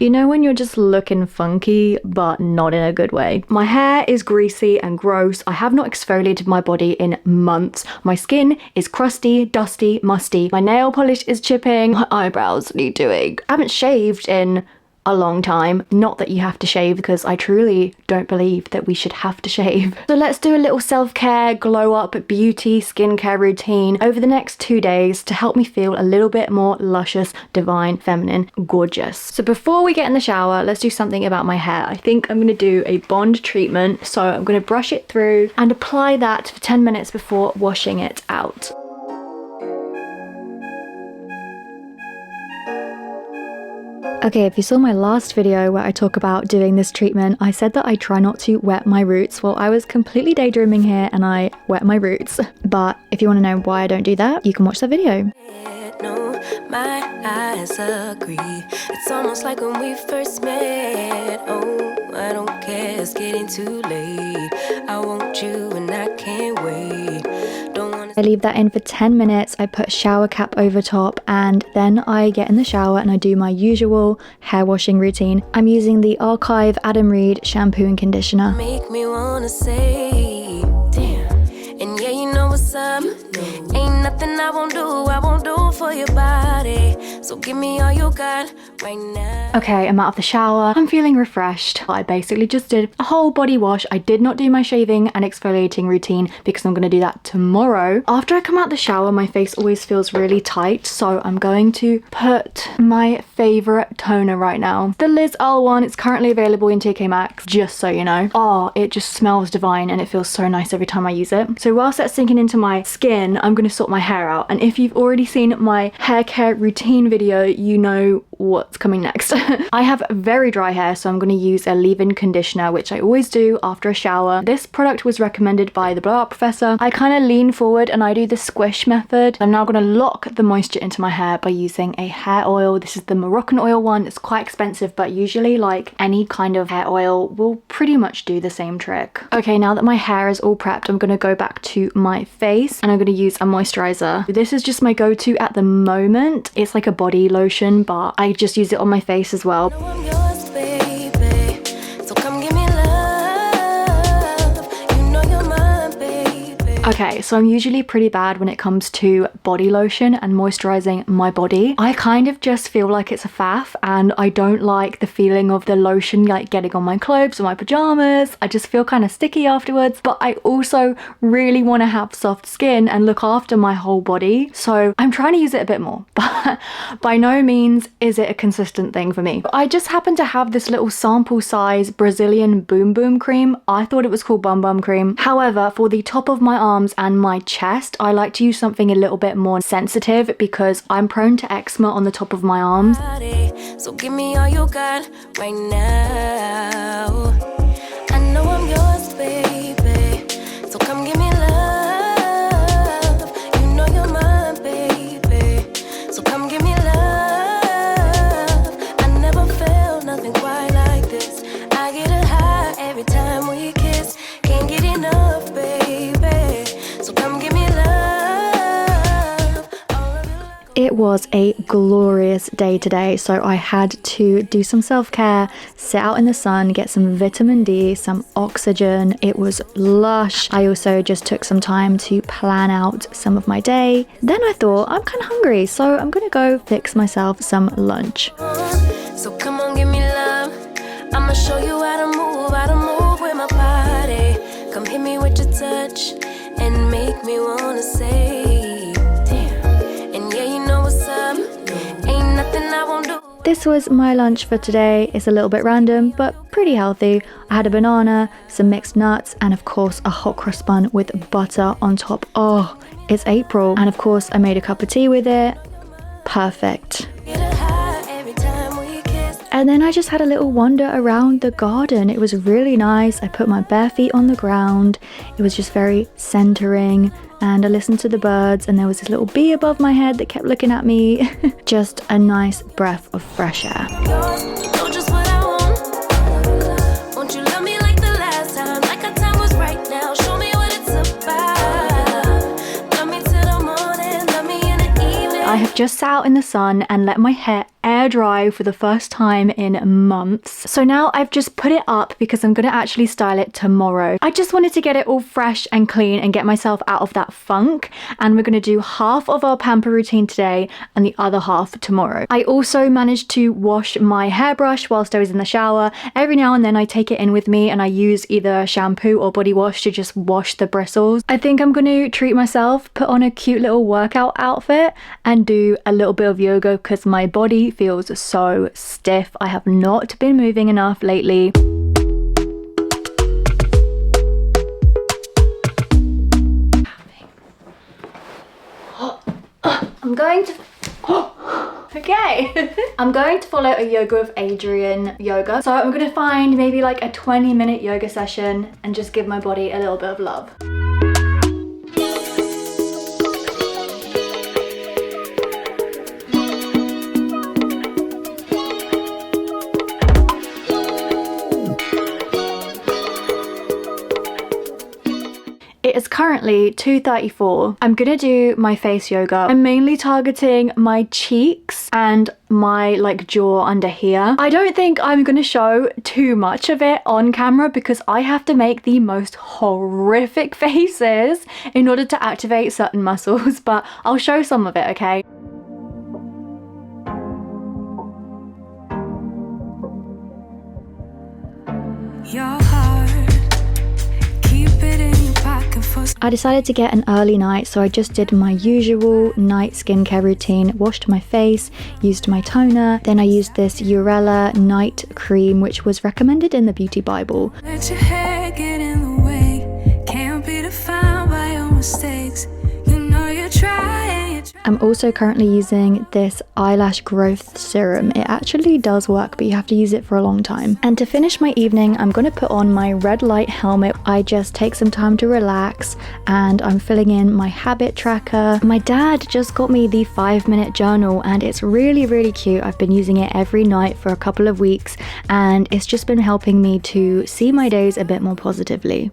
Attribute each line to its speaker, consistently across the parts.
Speaker 1: You know when you're just looking funky, but not in a good way. My hair is greasy and gross. I have not exfoliated my body in months. My skin is crusty, dusty, musty. My nail polish is chipping. My eyebrows need doing. I haven't shaved in a long time. Not that you have to shave, because I truly don't believe that we should have to shave. So let's do a little self-care, glow up, beauty, skincare routine over the next 2 days to help me feel a little bit more luscious, divine, feminine, gorgeous. So before we get in the shower, let's do something about my hair. I think I'm gonna do a bond treatment. So I'm gonna brush it through and apply that for 10 minutes before washing it out. Okay, if you saw my last video where I talk about doing this treatment, I said that I try not to wet my roots. Well, I was completely daydreaming here and I wet my roots. But if you want to know why I don't do that, you can watch that video. No, my eyes agree. It's almost like when we first met. Oh, I don't care, it's getting too late. I want you and I can't wait. I leave that in for 10 minutes. I put a shower cap over top and then I get in the shower and I do my usual hair washing routine. I'm using the Arkive Adam Reed shampoo and conditioner. Make me wanna say, damn. And yeah, you know what's up. Ain't nothing I won't do for your body. So give me all you got right now. Okay, I'm out of the shower. I'm feeling refreshed. I basically just did a whole body wash. I did not do my shaving and exfoliating routine because I'm gonna do that tomorrow. After I come out the shower, my face always feels really tight. So I'm going to put my favorite toner right now. The Liz Earl one. It's currently available in TK Maxx, just so you know. Oh, it just smells divine and it feels so nice every time I use it. So whilst that's sinking into my skin, I'm gonna sort my hair out. And if you've already seen my hair care routine video, you know what's coming next. I have very dry hair, so I'm going to use a leave-in conditioner, which I always do after a shower. This product was recommended by the Blow Up Professor. I kind of lean forward and I do the squish method. I'm now going to lock the moisture into my hair by using a hair oil. This is the Moroccan oil one. It's quite expensive, but usually like any kind of hair oil will pretty much do the same trick. Okay, now that my hair is all prepped, I'm going to go back to my face and I'm going to use a moisturizer. This is just my go-to at the moment. It's like a body lotion, but I just use it on my face as well. Okay, so I'm usually pretty bad when it comes to body lotion and moisturizing my body. I kind of just feel like it's a faff and I don't like the feeling of the lotion like getting on my clothes or my pajamas. I just feel kind of sticky afterwards, but I also really want to have soft skin and look after my whole body. So I'm trying to use it a bit more, but by no means is it a consistent thing for me. I just happen to have this little sample size Brazilian boom boom cream. I thought it was called bum bum cream. However, for the top of my arms and my chest, I like to use something a little bit more sensitive because I'm prone to eczema on the top of my arms. So give me all you got right now. I know I'm yours, baby. So come give me love. You know you're mine, baby. So come give me love. I never felt nothing quite like this. I get a high every time we kiss. Can't get enough, baby. It was a glorious day today, so I had to do some self-care, sit out in the sun, get some vitamin D, some oxygen. It was lush. I also just took some time to plan out some of my day. Then I thought, I'm kind of hungry, so I'm gonna go fix myself some lunch. So come on, give me love. I'ma show you how to move with my body. Come hit me with your touch and make me wanna say, damn. And yeah, you know what's up. Ain't nothing I won't do. This was my lunch for today. It's a little bit random, but pretty healthy. I had a banana, some mixed nuts, and of course a hot cross bun with butter on top. Oh, it's April. And of course I made a cup of tea with it. Perfect. And then I just had a little wander around the garden. It was really nice. I put my bare feet on the ground. It was just very centering. And I listened to the birds and there was this little bee above my head that kept looking at me. Just a nice breath of fresh air. I have just sat out in the sun and let my hair air dry for the first time in months. So now I've just put it up because I'm gonna actually style it tomorrow. I just wanted to get it all fresh and clean and get myself out of that funk, and we're gonna do half of our pamper routine today and the other half tomorrow. I also managed to wash my hairbrush whilst I was in the shower. Every now and then I take it in with me and I use either shampoo or body wash to just wash the bristles. I think I'm gonna treat myself, put on a cute little workout outfit and do a little bit of yoga because my body feels so stiff. I have not been moving enough lately. I'm going to okay. I'm going to follow a yoga with Adrian yoga. So I'm gonna find maybe like a 20-minute yoga session and just give my body a little bit of love. It is currently 2:34. I'm gonna do my face yoga. I'm mainly targeting my cheeks and my like jaw under here. I don't think I'm gonna show too much of it on camera because I have to make the most horrific faces in order to activate certain muscles, but I'll show some of it, okay? I decided to get an early night, so I just did my usual night skincare routine, washed my face, used my toner, then I used this Aurella night cream which was recommended in the Beauty Bible. Let your hair get in the way, can't be defined by your mistakes. You know you're trying. I'm also currently using this eyelash growth serum. It actually does work, but you have to use it for a long time. And to finish my evening, I'm going to put on my red light helmet. I just take some time to relax and I'm filling in my habit tracker. My dad just got me the 5-minute journal and it's really, really cute. I've been using it every night for a couple of weeks and it's just been helping me to see my days a bit more positively.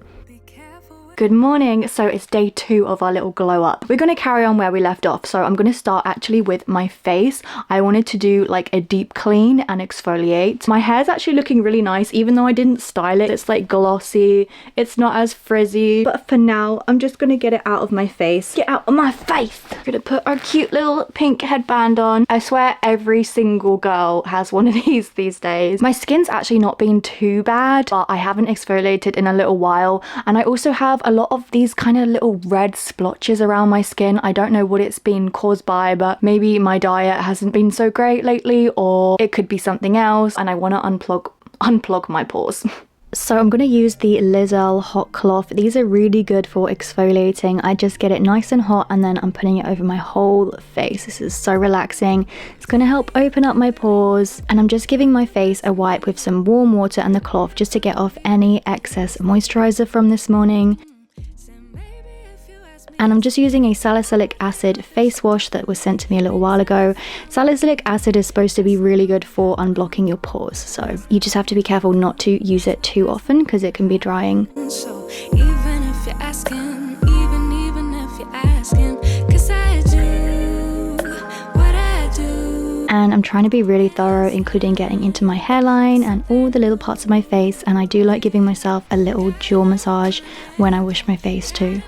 Speaker 1: Good morning. So it's day 2 of our little glow up. We're going to carry on where we left off. So I'm going to start actually with my face. I wanted to do like a deep clean and exfoliate. My hair's actually looking really nice even though I didn't style it. It's like glossy. It's not as frizzy. But for now, I'm just going to get it out of my face. Get out of my face. I'm going to put our cute little pink headband on. I swear every single girl has one of these days. My skin's actually not been too bad, but I haven't exfoliated in a little while. And I also have a lot of these kind of little red splotches around my skin. I don't know what it's been caused by, but maybe my diet hasn't been so great lately, or it could be something else, and I want to unplug my pores. So I'm going to use the Earl hot cloth. These are really good for exfoliating. I just get it nice and hot and then I'm putting it over my whole face. This is so relaxing. It's going to help open up my pores, and I'm just giving my face a wipe with some warm water and the cloth just to get off any excess moisturizer from this morning. And I'm just using a salicylic acid face wash that was sent to me a little while ago. Salicylic acid is supposed to be really good for unblocking your pores, so you just have to be careful not to use it too often because it can be drying. So even if you're asking, even if you're asking, 'cause I do what I do. And I'm trying to be really thorough, including getting into my hairline and all the little parts of my face, and I do like giving myself a little jaw massage when I wash my face too.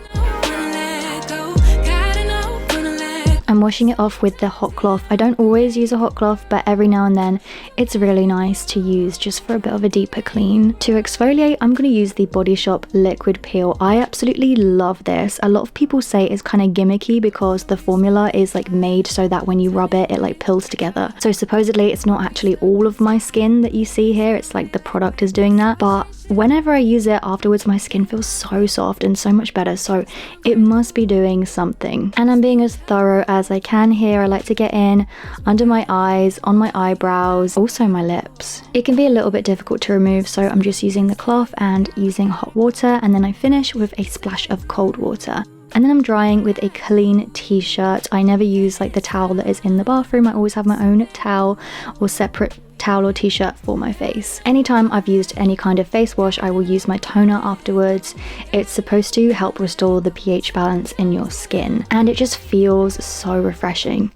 Speaker 1: I'm washing it off with the hot cloth. I don't always use a hot cloth, but every now and then it's really nice to use just for a bit of a deeper clean. To exfoliate, I'm going to use the Body Shop liquid peel. I absolutely love this. A lot of people say it's kind of gimmicky because the formula is like made so that when you rub it, it like pills together. So supposedly it's not actually all of my skin that you see here. It's like the product is doing that. But whenever I use it afterwards, my skin feels so soft and so much better. So it must be doing something. And I'm being as thorough as I can here. I like to get in under my eyes, on my eyebrows, also my lips. It can be a little bit difficult to remove, so I'm just using the cloth and using hot water, and then I finish with a splash of cold water. And then I'm drying with a clean t-shirt. I never use like the towel that is in the bathroom. I always have my own towel or separate towel or t-shirt for my face. Anytime I've used any kind of face wash, I will use my toner afterwards. It's supposed to help restore the pH balance in your skin, and it just feels so refreshing.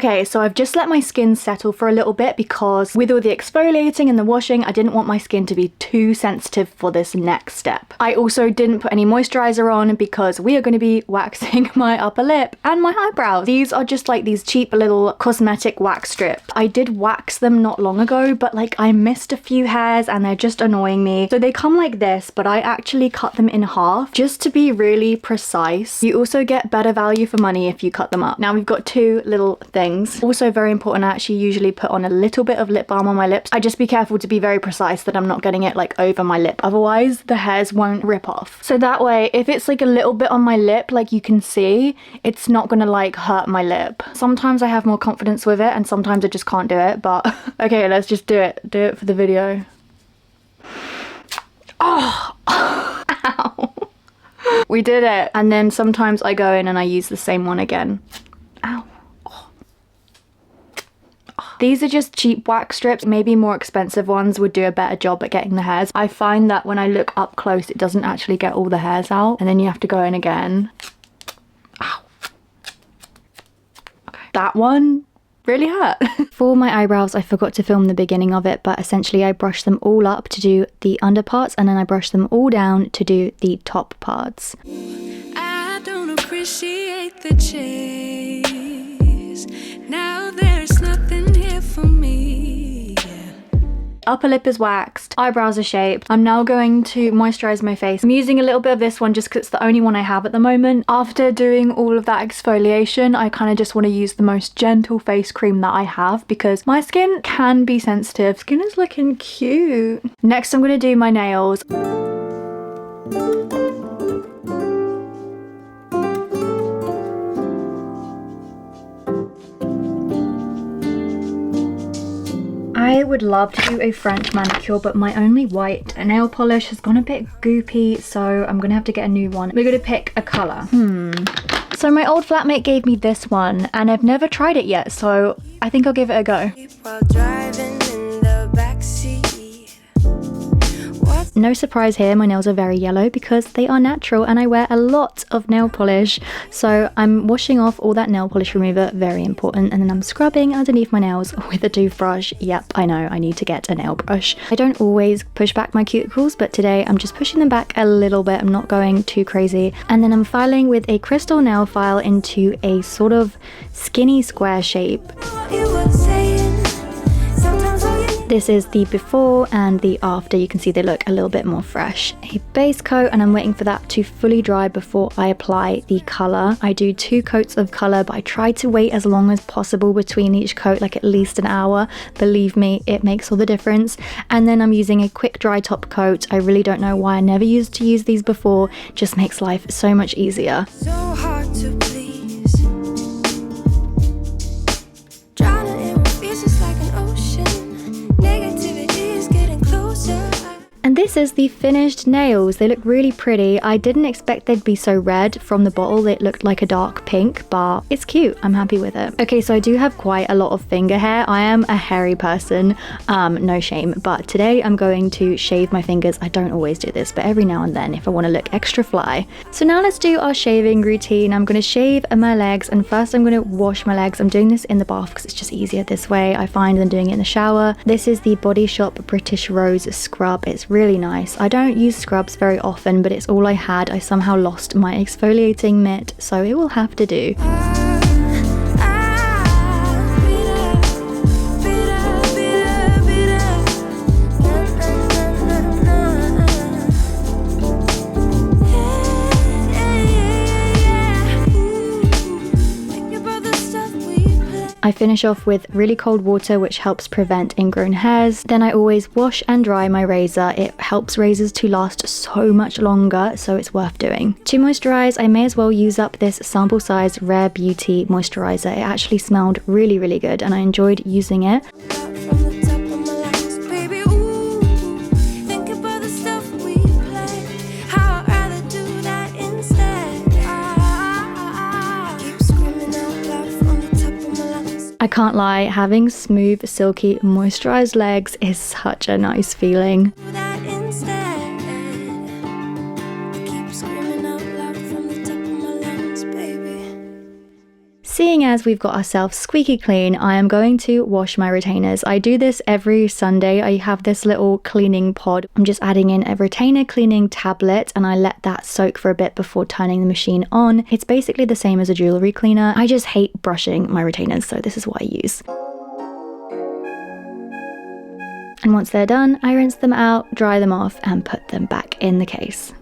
Speaker 1: Okay, so I've just let my skin settle for a little bit because with all the exfoliating and the washing, I didn't want my skin to be too sensitive for this next step. I also didn't put any moisturizer on because we are going to be waxing my upper lip and my eyebrows. These are just like these cheap little cosmetic wax strips. I did wax them not long ago, but like I missed a few hairs and they're just annoying me. So they come like this, but I actually cut them in half just to be really precise. You also get better value for money if you cut them up. Now we've got two little things. Also very important, I actually usually put on a little bit of lip balm on my lips. I just be careful to be very precise that I'm not getting it like over my lip. Otherwise the hairs won't rip off. So that way, if it's like a little bit on my lip, like you can see, it's not gonna like hurt my lip. Sometimes I have more confidence with it and sometimes I just can't do it, but okay, let's just do it. Do it for the video. Oh, ow. We did it. And then sometimes I go in and I use the same one again. Ow. Oh. These are just cheap wax strips. Maybe more expensive ones would do a better job at getting the hairs. I find that when I look up close, it doesn't actually get all the hairs out. And then you have to go in again. Ow. Okay. That one really hurt. For my eyebrows, I forgot to film the beginning of it, but essentially I brush them all up to do the under parts and then I brush them all down to do the top parts.
Speaker 2: I don't appreciate the chase. Now there's nothing here for me.
Speaker 1: Upper lip is waxed, eyebrows are shaped. I'm now going to moisturize my face. I'm using a little bit of this one just because it's the only one I have at the moment. After doing all of that exfoliation, I kind of just want to use the most gentle face cream that I have because my skin can be sensitive. Skin is looking cute. Next, I'm going to do my nails. I would love to do a French manicure, but my only white nail polish has gone a bit goopy, so I'm gonna have to get a new one. We're gonna pick a color. So my old flatmate gave me this one, and I've never tried it yet, so I think I'll give it a go. No surprise here, my nails are very yellow because they are natural and I wear a lot of nail polish. So I'm washing off all that nail polish remover, very important, and then I'm scrubbing underneath my nails with a toothbrush. Yep, I know, I need to get a nail brush. I don't always push back my cuticles, but today I'm just pushing them back a little bit. I'm not going too crazy. And then I'm filing with a crystal nail file into a sort of skinny square shape. This is the before and the after. You can see they look a little bit more fresh. A base coat, and I'm waiting for that to fully dry before I apply the color. I do 2 coats of color, but I try to wait as long as possible between each coat, like at least an hour. Believe me, it makes all the difference. And then I'm using a quick dry top coat. I really don't know why I never used to use these before. Just makes life so much easier.
Speaker 2: So hard to please.
Speaker 1: And this is the finished nails. They look really pretty. I didn't expect they'd be so red from the bottle. It looked like a dark pink, but it's cute. I'm happy with it. Okay, so I do have quite a lot of finger hair. I am a hairy person, no shame, but today I'm going to shave my fingers. I don't always do this, but every now and then if I want to look extra fly. So now let's do our shaving routine. I'm going to shave my legs, and first I'm going to wash my legs. I'm doing this in the bath because it's just easier this way, I find, than doing it in the shower. This is the Body Shop British Rose scrub. It's really nice. I don't use scrubs very often, but it's all I had. I somehow lost my exfoliating mitt, so it will have to do. I finish off with really cold water, which helps prevent ingrown hairs. Then I always wash and dry my razor. It helps razors to last so much longer, so it's worth doing. To moisturize, I may as well use up this sample size Rare Beauty moisturizer. It actually smelled really, really good and I enjoyed using it. I can't lie, having smooth, silky, moisturized legs is such a nice feeling. Seeing as we've got ourselves squeaky clean, I am going to wash my retainers. I do this every Sunday. I have this little cleaning pod. I'm just adding in a retainer cleaning tablet and I let that soak for a bit before turning the machine on. It's basically the same as a jewelry cleaner. I just hate brushing my retainers, so this is what I use. And once they're done, I rinse them out, dry them off, and put them back in the case.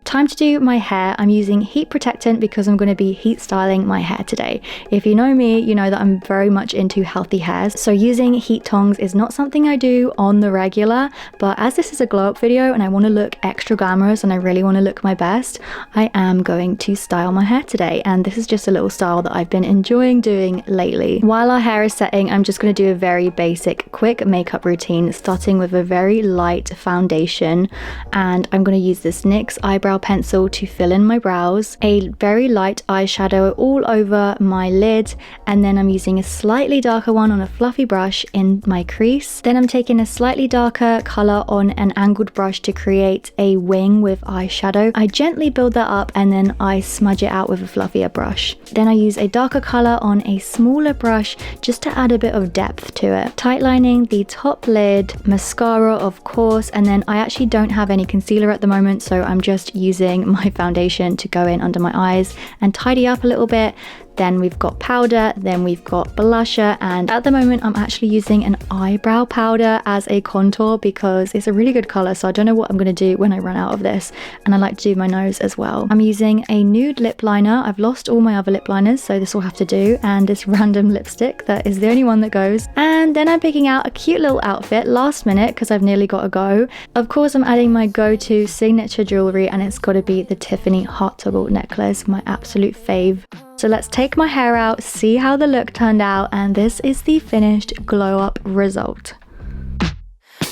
Speaker 1: Time to do my hair. I'm using heat protectant because I'm going to be heat styling my hair today. If you know me, you know that I'm very much into healthy hairs, so using heat tongs is not something I do on the regular, but as this is a glow up video and I want to look extra glamorous and I really want to look my best, I am going to style my hair today, and this is just a little style that I've been enjoying doing lately. While our hair is setting, I'm just going to do a very basic quick makeup routine, starting with a very light foundation, and I'm going to use this NYX eyebrow pencil to fill in my brows, a very light eyeshadow all over my lid, and then I'm using a slightly darker one on a fluffy brush in my crease. Then I'm taking a slightly darker color on an angled brush to create a wing with eyeshadow. I gently build that up and then I smudge it out with a fluffier brush. Then I use a darker color on a smaller brush just to add a bit of depth to it. Tightlining the top lid, mascara of course, and then I actually don't have any concealer at the moment, so I'm just using my foundation to go in under my eyes and tidy up a little bit. Then we've got powder, then we've got blusher, and at the moment I'm actually using an eyebrow powder as a contour because it's a really good color, so I don't know what I'm going to do when I run out of this, and I like to do my nose as well. I'm using a nude lip liner. I've lost all my other lip liners, so this will have to do, and this random lipstick that is the only one that goes. And then I'm picking out a cute little outfit last minute because I've nearly got to go. Of course I'm adding my go-to signature jewelry, and it's got to be the Tiffany heart toggle necklace, my absolute fave. So let's take my hair out, see how the look turned out, and this is the finished glow up result.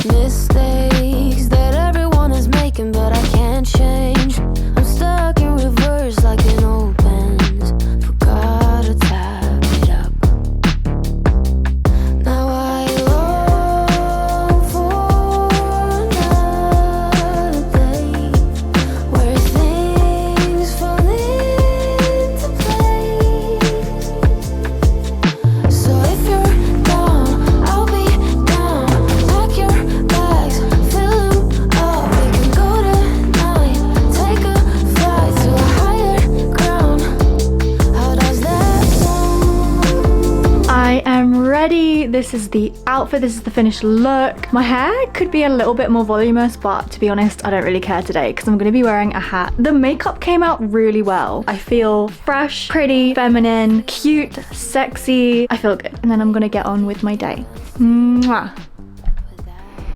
Speaker 2: Mistakes that everyone is making, but I can't change. I'm stuck in reverse like an old Benz. Forgot to tap it up. Now I long for another day where things fall into place. So if you're down, I'll be down. Pack your bags, fill them up. We can go tonight, take a flight to a higher ground. How does that sound?
Speaker 1: I am ready. This is the outfit, this is the finished look. My hair could be a little bit more voluminous, but to be honest, I don't really care today because I'm going to be wearing a hat. The makeup came out really well. I feel fresh, pretty, feminine, cute, sexy. I feel good. And then I'm going to get on with my day. Mwah.